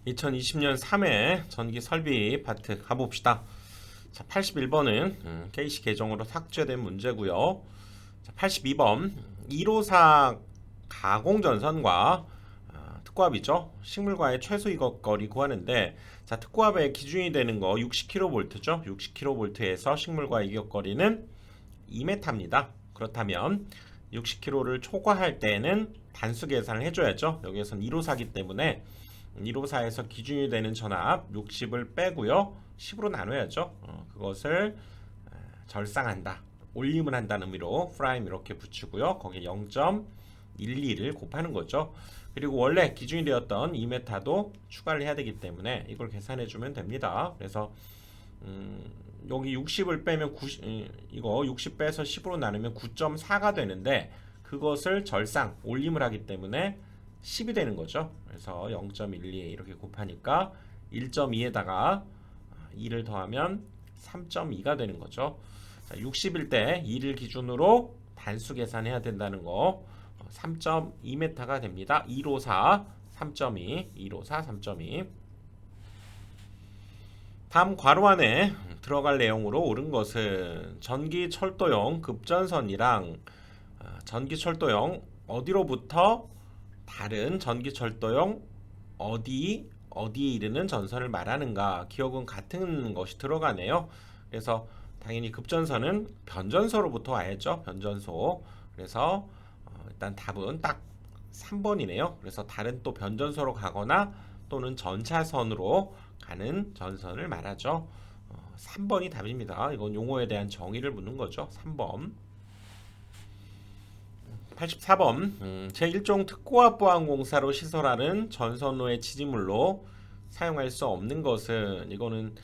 2020년 3회 전기 설비 파트 가봅시다. 자, 81번은 KC 계정으로 삭제된 문제고요. 자, 82번 154 가공전선과 특고압이죠. 식물과의 최소 이것거리 구하는데, 자, 특고압의 기준이 되는 거 60kV죠. 60kV에서 식물과의 이격거리는 2m입니다. 그렇다면 60km를 초과할 때는 단수 계산을 해줘야죠. 여기에선 154기 때문에 154에서 기준이 되는 전압 60을 빼고요. 10으로 나눠야죠. 그것을 절상한다. 올림을 한다는 의미로 프라임 이렇게 붙이고요. 거기에 0.12를 곱하는 거죠. 그리고 원래 기준이 되었던 2m도 추가를 해야 되기 때문에 이걸 계산해 주면 됩니다. 그래서 여기 60을 빼면 이거 60 빼서 10으로 나누면 9.4가 되는데, 그것을 절상 올림을 하기 때문에 10이 되는 거죠. 그래서 0.12 이렇게 곱하니까 1.2에다가 2를 더하면 3.2가 되는 거죠. 자, 60일 때 2를 기준으로 단수 계산해야 된다는 거. 3.2m가 됩니다. 154 3.2 154 3.2. 다음 괄호 안에 들어갈 내용으로 옳은 것은 전기철도용 급전선이랑 전기철도용 어디로부터 다른 전기철도용 어디에 이르는 전선을 말하는가. 기억은 같은 것이 들어가네요. 그래서 당연히 급전선은 변전소로부터 와야죠. 변전소. 그래서 일단 답은 딱 3번이네요. 그래서 다른 또 변전소로 가거나 또는 전차선으로 가는 전선을 말하죠. 3번이 답입니다. 이건 용어에 대한 정의를 묻는 거죠. 3번. 84번 제1종 특고압 보안공사로 시설하는 전선로의 지지물로 사용할 수 없는 것은, 이거는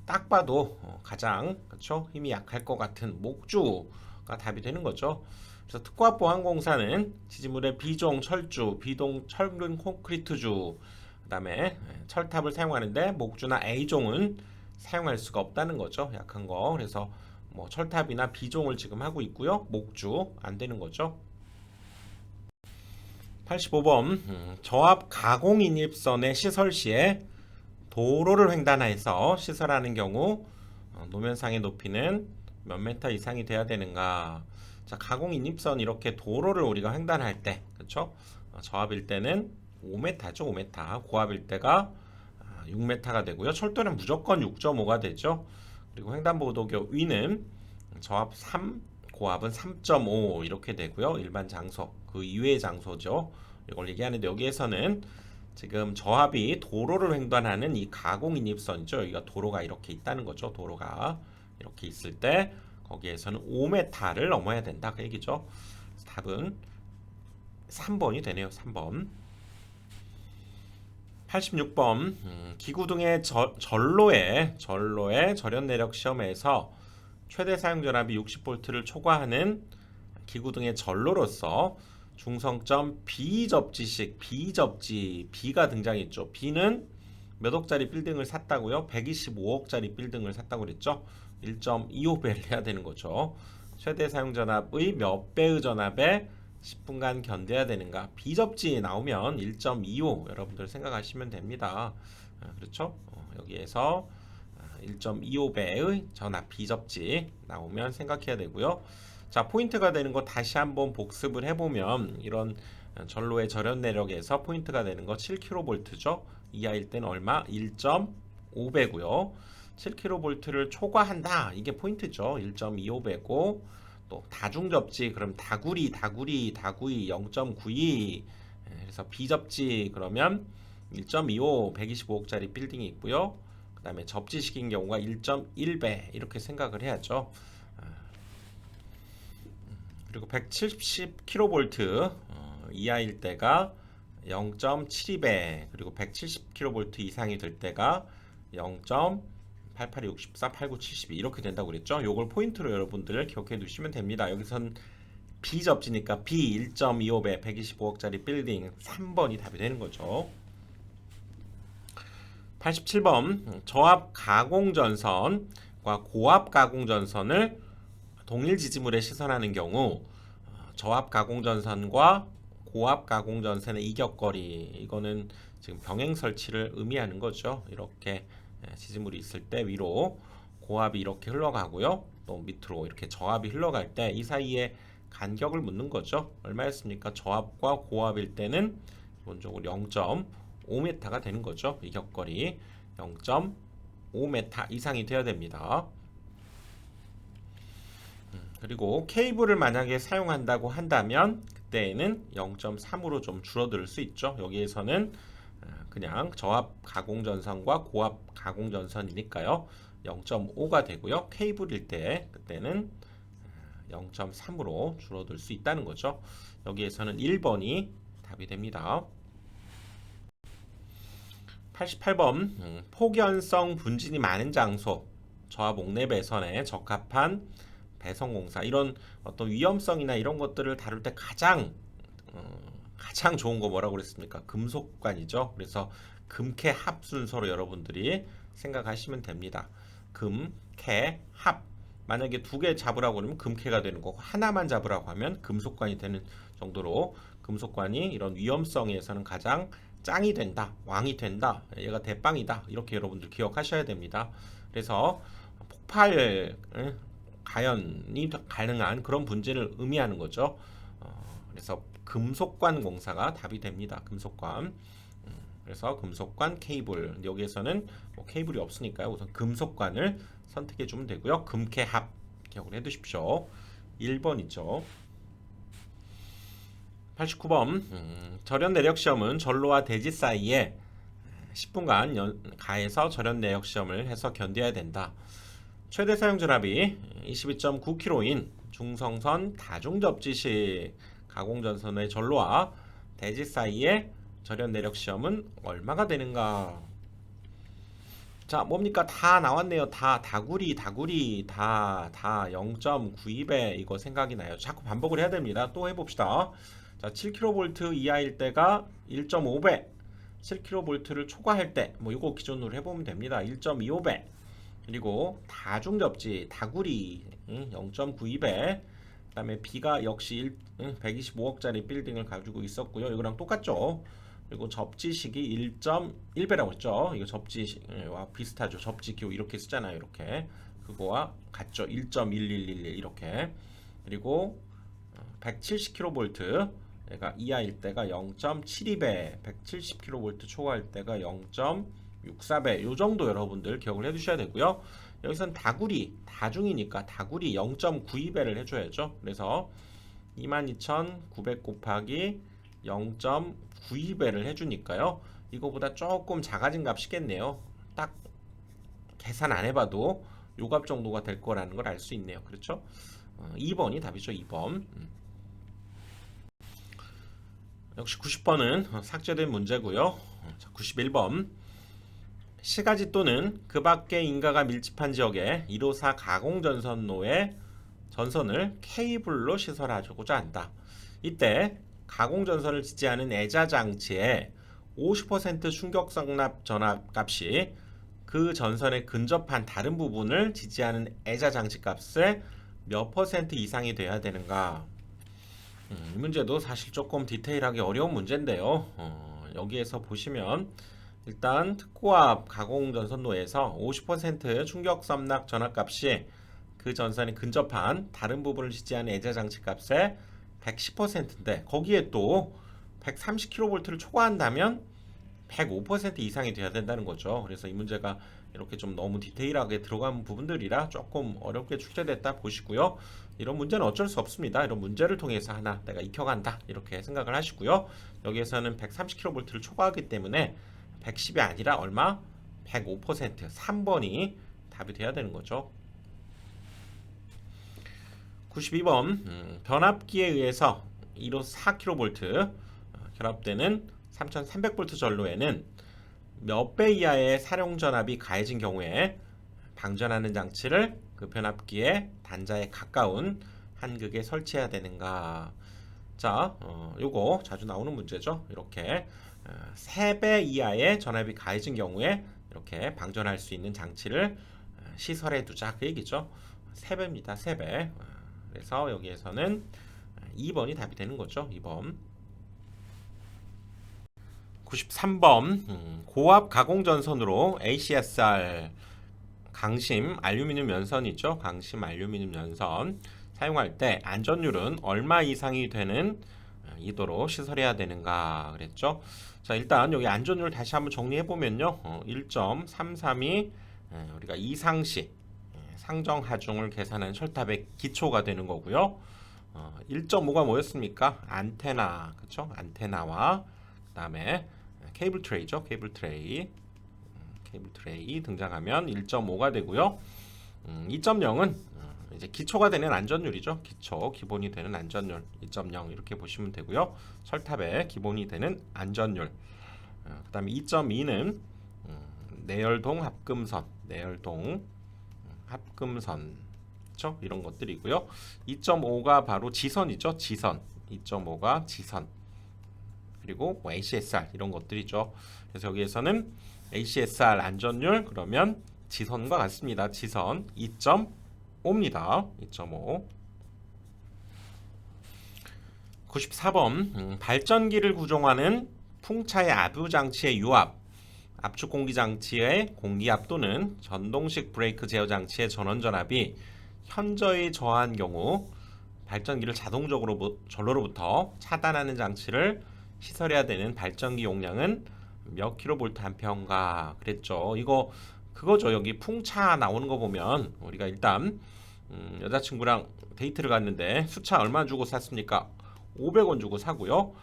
딱 봐도 가장 그렇죠? 힘이 약할 것 같은 목주가 답이 되는 거죠. 그래서 특고압 보안공사는 지지물의 비종 철주, 비동 철근 콘크리트주, 그다음에 철탑을 사용하는데 목주나 A종은 사용할 수가 없다는 거죠. 약한 거. 그래서 뭐 철탑이나 비종을 지금 하고 있고요. 목주 안 되는 거죠. 85번 저압 가공 인입선의 시설 시에 도로를 횡단해서 시설하는 경우 노면상의 높이는 몇 미터 이상이 돼야 되는가. 자, 가공 인입선 이렇게 도로를 우리가 횡단할 때, 그렇죠? 저압일 때는 5m죠. 5m. 고압일 때가 6m가 되고요. 철도는 무조건 6.5가 되죠. 그리고 횡단보도교 위는 저압 3, 고압은 3.5 이렇게 되고요. 일반 장소, 그 이외의 장소죠. 이걸 얘기하는데, 여기에서는 지금 저압이 도로를 횡단하는 이 가공 인입선이죠. 여기가 도로가 이렇게 있다는 거죠. 도로가 이렇게 있을 때 거기에서는 5m를 넘어야 된다, 그 얘기죠. 답은 3번이 되네요. 3번. 86번 기구 등의 전로의 절연 내력 시험에서 최대 사용 전압이 60V를 초과하는 기구 등의 전로로서 중성점 비접지식 B가 등장했죠. B는 몇 억짜리 빌딩을 샀다고요? 125억짜리 빌딩을 샀다고 그랬죠. 1.25배를 해야 되는 거죠. 최대 사용 전압의 몇 배의 전압에 10분간 견뎌야 되는가. 비접지 나오면 1.25 여러분들 생각하시면 됩니다. 그렇죠? 여기에서 1.25배의 전압 비접지 나오면 생각해야 되고요. 자, 포인트가 되는 거 다시 한번 복습을 해보면, 이런 전로의 절연 내력에서 포인트가 되는 거 7kV죠. 이하일 때는 얼마? 1.5배고요. 7kV를 초과한다. 이게 포인트죠. 1.25배고, 또 다중접지, 그럼 다구리 0.92. 그래서 비접지 그러면 1.25 125억짜리 빌딩이 있고요. 그 다음에 접지식인 경우가 1.1배 이렇게 생각을 해야죠. 그리고 170kV 이하일 때가 0.72배, 그리고 170kV 이상이 될 때가 0.88, 64, 89, 72 이렇게 된다고 그랬죠. 요걸 포인트로 여러분들 기억해 두시면 됩니다. 여기선 비접지니까 B 1.25배 125억짜리 빌딩 3번이 답이 되는 거죠. 87번 저압 가공전선과 고압 가공전선을 동일 지지물에 시선하는 경우 저압 가공전선과 고압 가공전선의 이격거리, 이거는 지금 병행 설치를 의미하는 거죠. 이렇게 지지물이 있을 때 위로 고압이 이렇게 흘러가고요. 또 밑으로 이렇게 저압이 흘러갈 때 이 사이에 간격을 묻는 거죠. 얼마였습니까? 저압과 고압일 때는 기본적으로 0.5m가 되는 거죠. 이 격거리 0.5m 이상이 되어야 됩니다. 그리고 케이블을 만약에 사용한다고 한다면 그때에는 0.3으로 좀 줄어들 수 있죠. 여기에서는 그냥 저압 가공전선과 고압 가공전선이니까요. 0.5가 되고요. 케이블일 때 그때는 0.3으로 줄어들 수 있다는 거죠. 여기에서는 1번이 답이 됩니다. 88번 폭연성 분진이 많은 장소 저압 옥내 배선에 적합한 배선공사 이런 어떤 위험성이나 이런 것들을 다룰 때 가장 좋은 거 뭐라고 그랬습니까? 금속관이죠. 그래서 금캐 합 순서로 여러분들이 생각하시면 됩니다. 금, 캐, 합. 만약에 두 개 잡으라고 그러면 금캐가 되는 거고 하나만 잡으라고 하면 금속관이 되는 정도로 금속관이 이런 위험성에서는 가장 짱이 된다, 왕이 된다, 얘가 대빵이다 이렇게 여러분들 기억하셔야 됩니다. 그래서 폭발 가연이 가능한 그런 분진을 의미하는 거죠. 그래서 금속관 공사가 답이 됩니다. 금속관. 그래서 금속관 케이블 여기에서는 뭐 케이블이 없으니까요. 우선 금속관을 선택해 주면 되고요. 금캐합 기억을 해 두십시오. 1번이죠. 89번 절연 내력 시험은 전로와 대지 사이에 10분간 가해서 절연 내력 시험을 해서 견뎌야 된다. 최대 사용 전압이 22.9kg인 중성선 다중접지식 가공전선의 전로와 대지 사이에 절연 내력 시험은 얼마가 되는가? 자, 뭡니까? 다 나왔네요. 다구리 다 0.92배 이거 생각이 나요. 자꾸 반복을 해야 됩니다. 또 해봅시다. 자, 7kV 이하일 때가 1.5배, 7kV를 초과할 때 뭐 이거 기준으로 해보면 됩니다. 1.25배. 그리고 다중접지 다구리 0.92배. 그다음에 B가 역시 125억짜리 빌딩을 가지고 있었고요. 이거랑 똑같죠. 그리고 접지식이 1.1배라고 했죠. 이거 접지와 비슷하죠. 접지기호 이렇게 쓰잖아요. 이렇게 그거와 같죠. 1.1111 이렇게. 그리고 170kV 얘가 이하일 때가 0.72배, 170kV 초과할 때가 0.64배. 요 정도 여러분들 기억을 해두셔야 되고요. 여기선 다구리 다중이니까 다구리 0.92배를 해줘야죠. 그래서 22,900 곱하기 0.92배를 해주니까요. 이거보다 조금 작아진 값이겠네요. 딱 계산 안 해봐도 요 값 정도가 될 거라는 걸 알 수 있네요. 그렇죠? 2번이 답이죠. 2번. 역시 90번은 삭제된 문제고요. 자, 91번. 시가지 또는 그 밖의 인가가 밀집한 지역에 154 가공전선로의 전선을 케이블로 시설하고자 한다. 이때 가공전선을 지지하는 애자장치의 50% 충격성납 전압값이 그 전선에 근접한 다른 부분을 지지하는 애자장치 값의 몇 퍼센트 이상이 돼야 되는가? 이 문제도 사실 조금 디테일하기 어려운 문제인데요. 여기에서 보시면 일단 특고압 가공전선로에서 50% 충격성납 전압값이 그 전선에 근접한 다른 부분을 지지하는 애자장치 값의 110%인데 거기에 또 130kV를 초과한다면 105% 이상이 돼야 된다는 거죠. 그래서 이 문제가 이렇게 좀 너무 디테일하게 들어간 부분들이라 조금 어렵게 출제됐다 보시고요. 이런 문제는 어쩔 수 없습니다. 이런 문제를 통해서 하나 내가 익혀간다 이렇게 생각을 하시고요. 여기에서는 130kV를 초과하기 때문에 110이 아니라 얼마? 105% 3번이 답이 돼야 되는 거죠. 92번 변압기에 의해서 154 kV 결합되는 3300V 전로에는 몇 배 이하의 사용 전압이 가해진 경우에 방전하는 장치를 그 변압기의 단자에 가까운 한극에 설치해야 되는가? 자, 요거 자주 나오는 문제죠. 이렇게 3배 이하의 전압이 가해진 경우에 이렇게 방전할 수 있는 장치를 시설해 두자 그 얘기죠. 3배입니다. 3배. 그래서 여기에서는 2번이 답이 되는 거죠. 2번. 93번 고압 가공 전선으로 ACSR 강심 알루미늄 연선이죠. 강심 알루미늄 연선 사용할 때 안전율은 얼마 이상이 되는 이도로 시설해야 되는가 그랬죠. 자, 일단 여기 안전율 다시 한번 정리해 보면요. 1.332 우리가 이상시 상정 하중을 계산한 철탑의 기초가 되는 거고요. 1.5가 뭐였습니까? 안테나, 그렇죠? 안테나와 그다음에 케이블 트레이죠. 케이블 트레이 등장하면 1.5가 되고요. 2.0은 이제 기초가 되는 안전율이죠. 기본이 되는 안전율 2.0 이렇게 보시면 되고요. 철탑의 기본이 되는 안전율. 그다음에 2.2는 내열동 합금선, 그렇죠? 이런 것들이고요. 2.5가 바로 지선이죠. 지선. 2.5가 지선. 그리고 뭐 ACSR 이런 것들이죠. 그래서 여기에서는 ACSR 안전율 그러면 지선과 같습니다. 지선 2.5입니다. 2.5. 94번 발전기를 구동하는 풍차의 압유 장치의 유압, 압축 공기 장치의 공기압 또는 전동식 브레이크 제어 장치의 전원 전압이 현저히 저하한 경우 발전기를 자동적으로 전로로부터 차단하는 장치를 시설해야 되는 발전기 용량은 몇 킬로볼트 암페어인가 그랬죠. 이거 그거죠. 여기 풍차 나오는 거 보면 우리가 일단 여자친구랑 데이트를 갔는데 수차 얼마 주고 샀습니까? 500원 주고 사고요.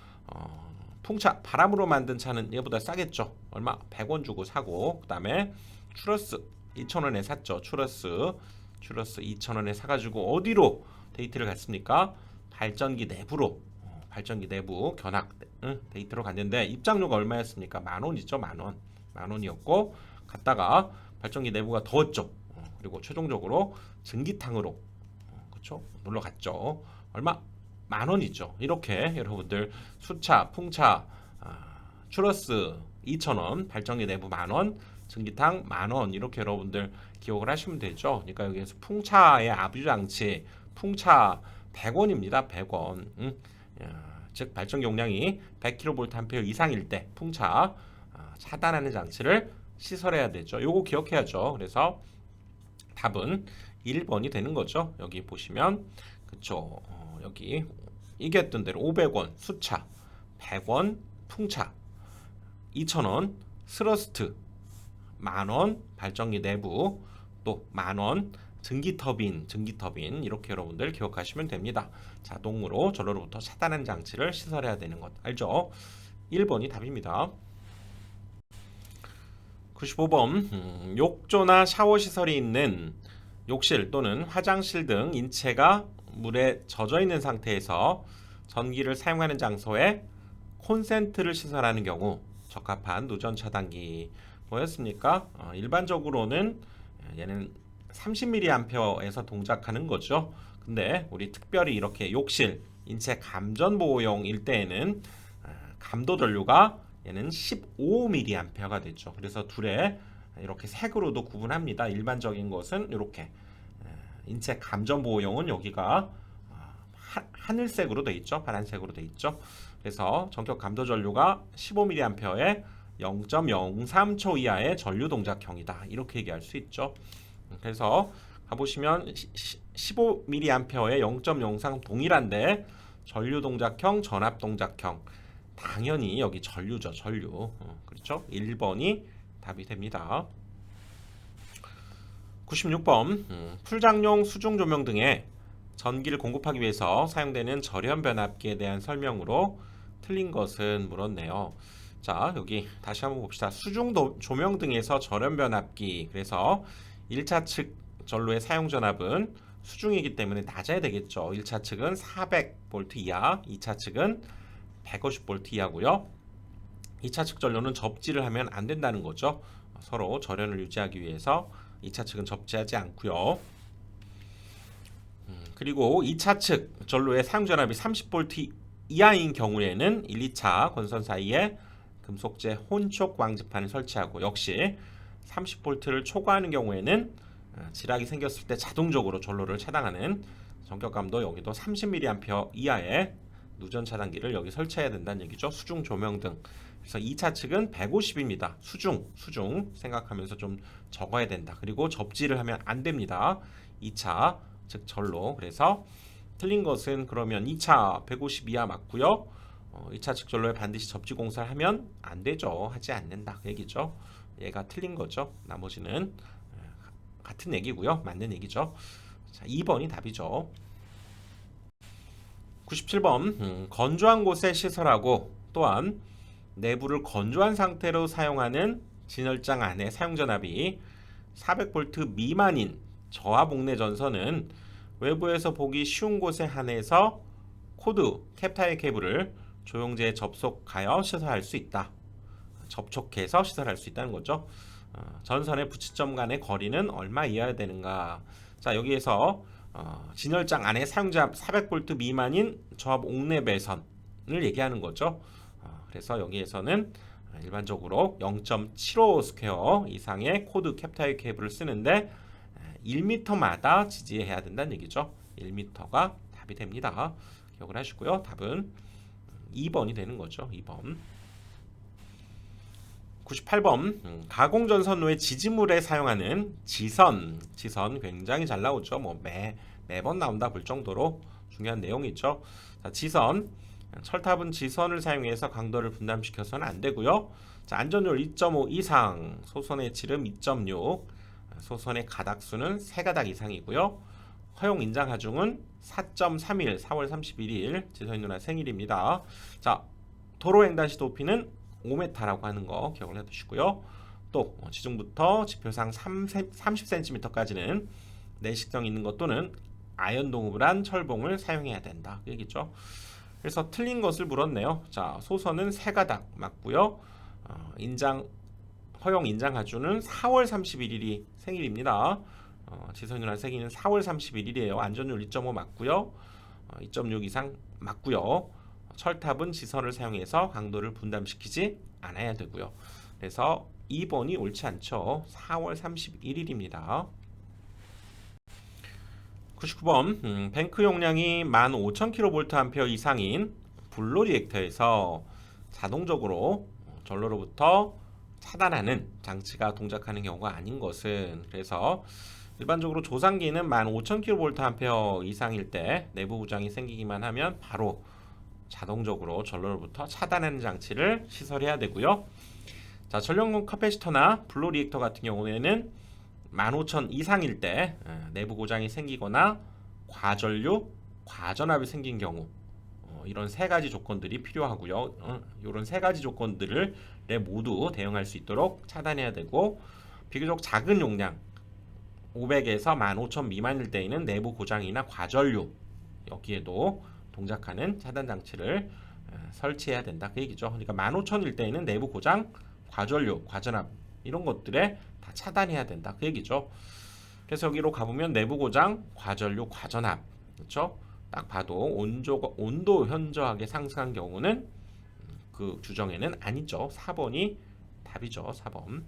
풍차 바람으로 만든 차는 얘보다 싸겠죠. 얼마? 100원 주고 사고 그다음에 추러스 2,000원에 샀죠. 추러스 2,000원에 사가지고 어디로 데이트를 갔습니까? 발전기 내부 견학 데이트로 갔는데 입장료가 얼마였습니까? 10,000원이죠. 10,000원. 10,000원이었고 갔다가 발전기 내부가 더웠죠. 그리고 최종적으로 증기탕으로 그렇죠? 놀러 갔죠. 얼마? 10,000원이죠. 이렇게 여러분들 수차, 풍차, 추러스 2,000원, 발전기 내부 10,000원, 증기탕 10,000원 이렇게 여러분들 기억을 하시면 되죠. 그러니까 여기에서 풍차의 압유장치 풍차 100원입니다. 100원. 즉 발전기 용량이 100kV 이상일 때 풍차 차단하는 장치를 시설해야 되죠. 요거 기억해야죠. 그래서 답은 1번이 되는 거죠. 여기 보시면 그쵸. 여기 얘기했던 대로 500원 수차, 100원 풍차, 2,000원 스러스트, 10,000원 발전기 내부, 또 10,000원 증기터빈 이렇게 여러분들 기억하시면 됩니다. 자동으로 전로로부터 차단하는 장치를 시설해야 되는 것 알죠? 1번이 답입니다. 95번 욕조나 샤워 시설이 있는 욕실 또는 화장실 등 인체가 물에 젖어 있는 상태에서 전기를 사용하는 장소에 콘센트를 시설하는 경우 적합한 누전 차단기 뭐였습니까? 일반적으로는 얘는 30mA에서 동작하는 거죠. 근데 우리 특별히 이렇게 욕실 인체 감전 보호용일 때에는 감도 전류가 얘는 15mA가 되죠. 그래서 둘에 이렇게 색으로도 구분합니다. 일반적인 것은 이렇게 인체 감전 보호용은 여기가 하늘색으로 되어 있죠. 파란색으로 되어 있죠. 그래서 전격 감도 전류가 15mA에 0.03초 이하의 전류 동작형이다. 이렇게 얘기할 수 있죠. 그래서 가보시면 15mA에 0.03 동일한데 전류 동작형, 전압 동작형 당연히 여기 전류죠. 전류. 그렇죠? 1번이 답이 됩니다. 96번 풀장용 수중 조명 등의 전기를 공급하기 위해서 사용되는 절연 변압기에 대한 설명으로 틀린 것은 물었네요. 자, 여기 다시 한번 봅시다. 수중 조명 등에서 절연 변압기 그래서 1차 측 전로의 사용 전압은 수중이기 때문에 낮아야 되겠죠. 1차 측은 400V 이하, 2차 측은 150V 이하고요. 2차 측 전로는 접지를 하면 안 된다는 거죠. 서로 절연을 유지하기 위해서 2차 측은 접지하지 않고요. 그리고 2차 측 전로의 사용 전압이 30V 이하인 경우에는 1, 2차 건선 사이에 금속재 혼촉 광지판을 설치하고 역시 30V를 초과하는 경우에는 지락이 생겼을 때 자동적으로 전로를 차단하는 전격감도 여기도 30mA 이하의 누전 차단기를 여기 설치해야 된다는 얘기죠. 수중 조명 등 그래서 2차 측은 150입니다. 수중 생각하면서 좀 적어야 된다. 그리고 접지를 하면 안 됩니다. 2차 즉 절로. 그래서 틀린 것은 그러면 2차 150 이하 맞고요. 2차 측 절로에 반드시 접지 공사를 하면 안 되죠. 하지 않는다. 그 얘기죠. 얘가 틀린 거죠. 나머지는 같은 얘기고요. 맞는 얘기죠. 자, 2번이 답이죠. 97번 건조한 곳에 시설하고 또한 내부를 건조한 상태로 사용하는 진열장 안에 사용전압이 400V 미만인 저압 옥내 전선은 외부에서 보기 쉬운 곳에 한해서 코드 캡타이 케이블을 조영제에 접속하여 시설할 수 있다. 접촉해서 시설할 수 있다는 거죠. 전선의 부치점 간의 거리는 얼마 이하여야 되는가. 자, 여기에서 진열장 안에 사용자압 400V 미만인 저압 옥내 배선을 얘기하는 거죠. 그래서 여기에서는 일반적으로 0.75 스퀘어 이상의 코드 캡타이 케이블을 쓰는데 1m마다 지지해야 된다는 얘기죠. 1m가 답이 됩니다. 기억을 하시고요. 답은 2번이 되는 거죠. 2번. 98번 가공전선로의 지지물에 사용하는 지선 굉장히 잘 나오죠. 매번 나온다 볼 정도로 중요한 내용이죠. 자, 지선 철탑은 지선을 사용해서 강도를 분담시켜서는 안 되고요. 자, 안전율 2.5 이상, 소선의 지름 2.6, 소선의 가닥수는 3가닥 이상이고요. 허용 인장 하중은 4.31 4월 31일 지선이 누나 생일입니다. 자, 도로횡단시 도피는 5m라고 하는 거 기억을 해두시고요. 또 지중부터 지표상 30cm까지는 내식성 있는 것 또는 아연 동업을 한 철봉을 사용해야 된다. 그 얘기죠. 그래서 틀린 것을 물었네요. 자, 소선은 3가닥 맞고요. 허용 인장 하주는 4월 31일이 생일입니다. 지선이 누나 생일은 4월 31일이에요. 안전율 2.5 맞고요. 2.6 이상 맞고요. 철탑은 지선을 사용해서 강도를 분담시키지 않아야 되고요. 그래서 2번이 옳지 않죠. 4월 31일입니다. 99번 뱅크 용량이 15,000kVA 이상인 블로 리액터에서 자동적으로 전로로부터 차단하는 장치가 동작하는 경우가 아닌 것은, 그래서 일반적으로 조상기는 15,000kVA 이상일 때 내부 고장이 생기기만 하면 바로 자동적으로 전로로부터 차단하는 장치를 시설해야 되고요. 자, 전력용 카패시터나 블로 리액터 같은 경우에는 15,000 이상일 때 내부 고장이 생기거나 과전류, 과전압이 생긴 경우 이런 3가지 조건들이 필요하고요. 이런 3가지 조건들을 모두 대응할 수 있도록 차단해야 되고, 비교적 작은 용량 500에서 15,000 미만일 때에는 내부 고장이나 과전류 여기에도 동작하는 차단 장치를 설치해야 된다. 그 얘기죠. 그러니까 15,000일 때에는 내부 고장, 과전류, 과전압 이런 것들에 다 차단해야 된다. 그 얘기죠. 그래서 여기로 가보면 내부 고장, 과전류, 과전압, 그렇죠? 딱 봐도 온도 현저하게 상승한 경우는 그 규정에는 아니죠. 4번이 답이죠. 4번.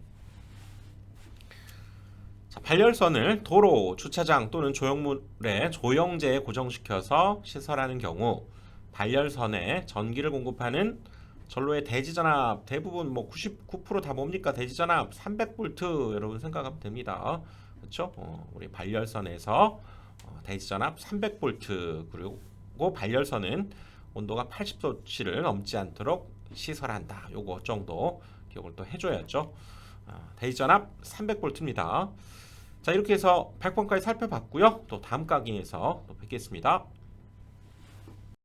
자, 발열선을 도로, 주차장 또는 조형물에 조영제에 고정시켜서 시설하는 경우 발열선에 전기를 공급하는 전로의 대지전압 대부분 99% 다 뭡니까? 대지전압 300V 여러분 생각하면 됩니다. 그렇죠? 우리 발열선에서 대지전압 300V 그리고 발열선은 온도가 80도씨를 넘지 않도록 시설한다. 요거 정도 기억을 또 해줘야죠. 대지전압 300V입니다. 자, 이렇게 해서 100번까지 살펴봤고요. 또 다음 강의에서 또 뵙겠습니다.